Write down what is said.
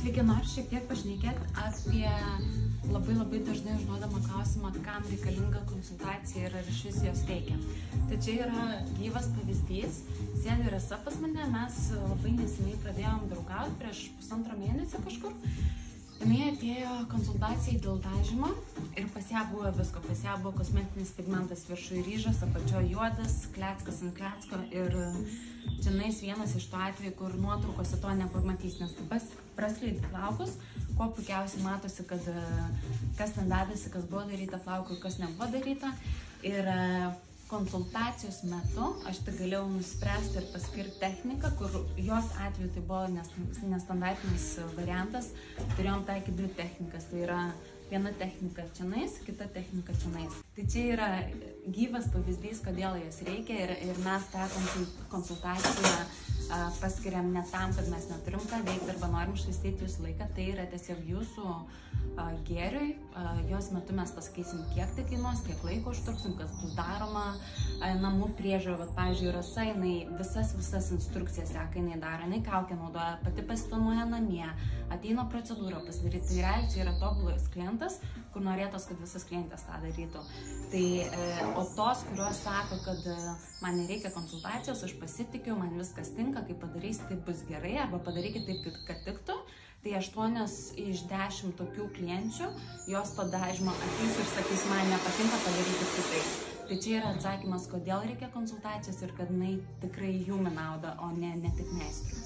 Sveiki, noriu šiek tiek pašnekėti apie labai dažnai užduodamą klausimą, kam reikalinga konsultacija ir ar iš vis jos reikia. Tai čia yra gyvas pavyzdys. Sėdi Rasa pas mane, mes labai neseniai pradėjom draugauti prieš pusantro mėnesio kažkur. Jinai atėjo konsultacijai dėl dažymo ir pas ją buvo visko. Pas ją buvo kosmetinis pigmentas viršui ryžas, apačioje juodas, kleckas ant klecko ir čia vienas iš tų atvejų, kur nuotraukose to nepamatys, nes praskleidi plaukus, kuo puikiausiai matosi, kad kas ten dedasi, kas buvo daryta plaukui, kas nebuvo daryta. Ir konsultacijos metu aš tik galėjau nuspręsti ir paskirti techniką, kur jos atveju tai buvo nestandartinis variantas. Turėjom taikyti dvi technikas, tai yra viena technika čionais, kita technika čionais. Tai čia yra gyvas pavyzdys, kodėl jas reikia ir mes tą konsultaciją paskiriam ne tam, kad mes neturim ką veikti arba norim švaistyti jūsų laiką, tai yra tiesiog jūsų gėriui. Jos metu mes pasakysim, kiek tai kainuos, kiek laiko užtruksim, kas bus daroma, namų priežiūra. Pavyzdžiui, Rasa, jinai visas instrukcijas seka, jinai daro, jinai kaukę naudoja, pati pasiplanuoja namie, ateina procedūrą pasidaryti. Tai realiai čia yra tobulas klientas, kur norėtos, kad visas klientas tą darytų. Tai, o tos, kurios sako, kad man nereikia konsultacijos, aš pasitikiu, man viskas tinka, kai padarysi, tai bus gerai, arba padarykit taip, kad tiktų. Tai 8 iš 10 tokių klienčių, jos po dažymo ateis ir sakys, man nepatinka, padaryti kitaip. Tai čia yra atsakymas, kodėl reikia konsultacijos ir kad jinai tikrai jum nauda, o ne tik meistrui.